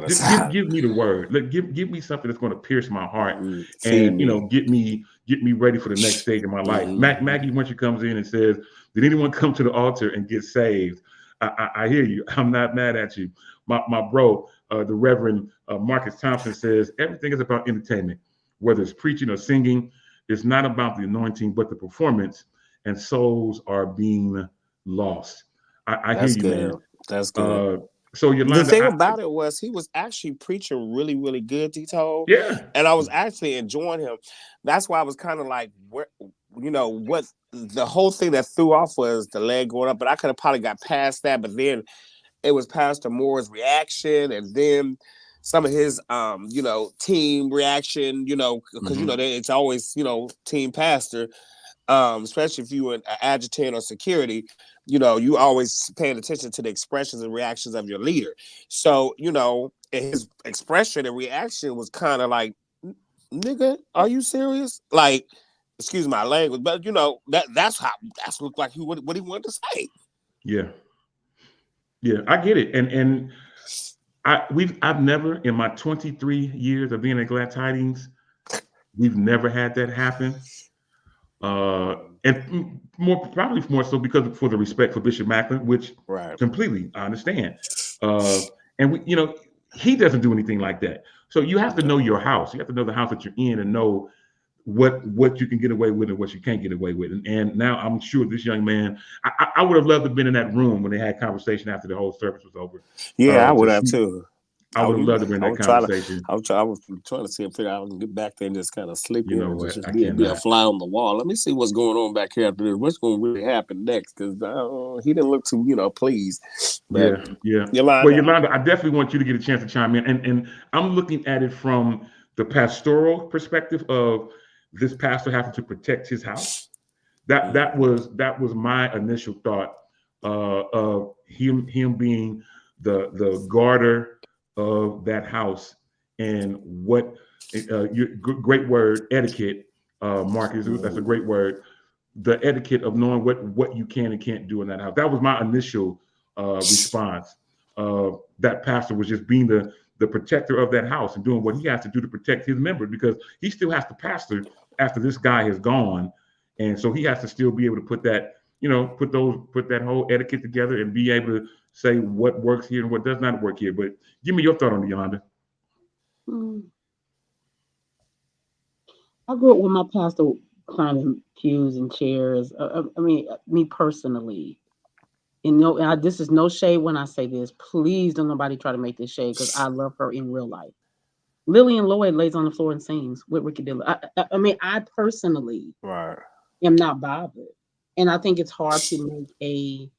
just give me the word. Give me something that's going to pierce my heart and get me ready for the next stage of my life. Maggie, when she comes in and says, "Did anyone come to the altar and get saved?" I hear you. I'm not mad at you. My bro, the Reverend Marcus Thompson says everything is about entertainment, whether it's preaching or singing. It's not about the anointing, but the performance, and souls are being lost. I hear you, man. That's good. So Yolanda, the thing about it was he was actually preaching really, really good, D Tole. Yeah. And I was actually enjoying him. That's why I was kind of like, what the whole thing that threw off was the leg going up, but I could have probably got past that. But then it was Pastor Moore's reaction, and then some of his team reaction, because it's always, team pastor. Especially if you were an adjutant or security, you always paying attention to the expressions and reactions of your leader. So, his expression and reaction was kind of like, nigga, are you serious? Like, excuse my language, but that's looked like what he wanted to say. Yeah. Yeah, I get it. And I've never in my 23 years of being at Glad Tidings, we've never had that happen. And probably more so because for the respect for Bishop Macklin, which completely I understand. And he doesn't do anything like that. So you have to know your house. You have to know the house that you're in and know what you can get away with and what you can't get away with. And now I'm sure this young man, I would have loved to have been in that room when they had conversation after the whole service was over. Yeah, I would have too. I would have loved to be in that conversation. I was trying to see if I can get back there and just kind of sleep here. Just be a fly on the wall. Let me see what's going on back here after this. What's going to really happen next? Because he didn't look too, pleased. But, yeah. Yolanda, I definitely want you to get a chance to chime in. And I'm looking at it from the pastoral perspective of this pastor having to protect his house. That was my initial thought of him being the guarder of that house, and what great word, etiquette, Marcus, that's a great word, the etiquette of knowing what you can and can't do in that house. That was my initial response. That pastor was just being the protector of that house and doing what he has to do to protect his members, because he still has to pastor after this guy has gone, and so he has to still be able to put that whole etiquette together and be able to say what works here and what does not work here. But give me your thought on it, Yolanda. I grew up with my pastor climbing pews and chairs. I mean, me personally, and this is no shade when I say this. Please don't nobody try to make this shade, because I love her in real life. Lillian Lloyd lays on the floor and sings with Ricky Dillon. I mean, I personally am not bothered. And I think it's hard to make a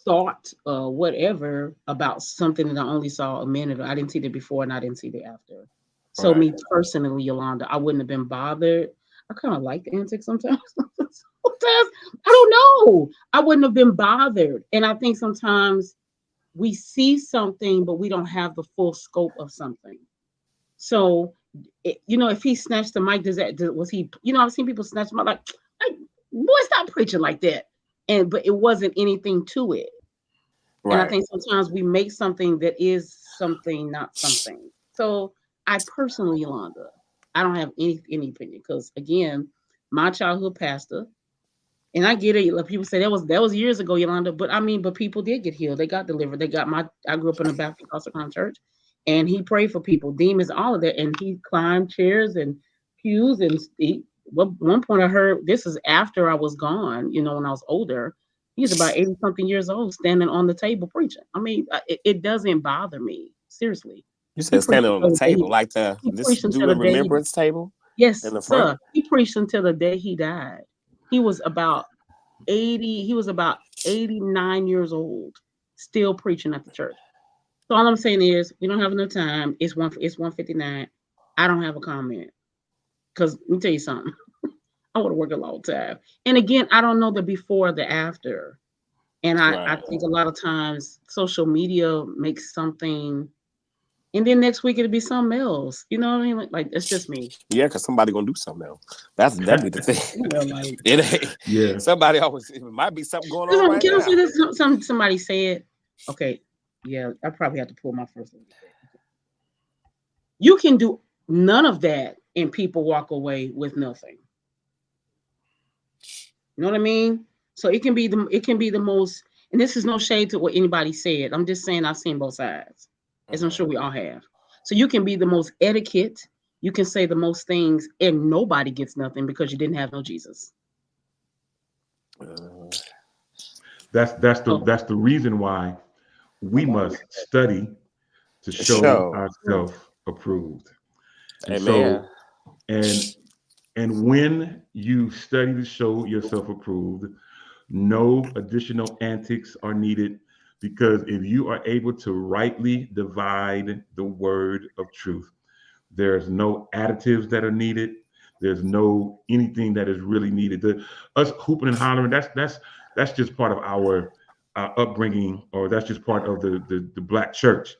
thought whatever about something that I only saw a minute. I didn't see that before and I didn't see that after. So me personally, Yolanda, I wouldn't have been bothered. I kind of like the antics sometimes. I don't know. I wouldn't have been bothered. And I think sometimes we see something, but we don't have the full scope of something. So, if he snatched the mic, was he, I've seen people snatch the mic like, boy, stop preaching like that. But it wasn't anything to it. And I think sometimes we make something that is something, not something. So I personally, Yolanda, I don't have any opinion, because again, my childhood pastor, and I get it. Like people say that was years ago, Yolanda, but people did get healed. They got delivered. I grew up in a Baptist Gospel church, and he prayed for people, demons, all of that, and he climbed chairs and pews, and one point I heard, this is after I was gone, when I was older, He's about 80 something years old, standing on the table preaching. I mean, it doesn't bother me. Seriously. You He said preached standing on the until the day table, like he this preached until the doing day he, remembrance table yes, in the front. sir. He preached until the day he died. He was about 80, he was about 89 years old, still preaching at the church. So all I'm saying is we don't have enough time. It's 1:59. I don't have a comment. Because let me tell you something. I would have worked a long time. And again, I don't know the before, the after. And I Right. think a lot of times social media makes something, and then next week it'll be something else. You know what I mean? Like it's just me. Yeah, because somebody gonna do something else. That'd be the thing. You know, like It ain't. Yeah. Somebody always. It might be something going on right can I now. say this? Somebody said, okay, yeah, I probably have to pull my first one. You can do none of that and people walk away with nothing. You know what I mean? So it can be the most, and this is no shade to what anybody said. I'm just saying I've seen both sides, as I'm sure we all have. So you can be the most etiquette, you can say the most things, and nobody gets nothing because you didn't have no Jesus. That's So the reason why we must study to show Show. ourselves approved. And Amen. so, and when you study to show yourself approved, no additional antics are needed, because if you are able to rightly divide the word of truth, there's no additives that are needed. There's no anything that is really needed. Us hooping and hollering, that's just part of our upbringing, or that's just part of the black church.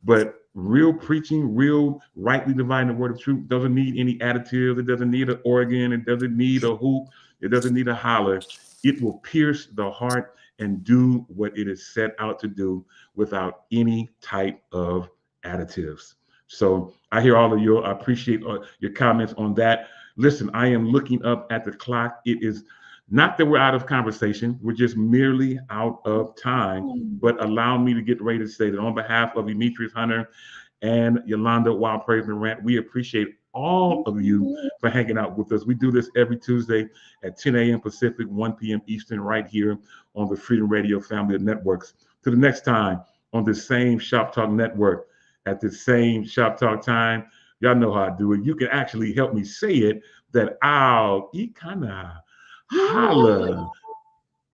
But real preaching, real rightly dividing the word of truth doesn't need any additives. It doesn't need an organ. It doesn't need a hoop. It doesn't need a holler. It will pierce the heart and do what it is set out to do without any type of additives. So I hear all of you. I appreciate your comments on that. Listen, I am looking up at the clock. It is not that we're out of conversation. We're just merely out of time. But allow me to get ready to say that on behalf of Demetrius Hunter and Yolanda Wild Praise and Rant, we appreciate all of you for hanging out with us. We do this every Tuesday at 10 a.m. Pacific, 1 p.m. Eastern, right here on the Freedom Radio family of networks. To the next time on the same Shop Talk network at the same Shop Talk time, y'all know how I do it. You can actually help me say it, that I'll Ikana holla.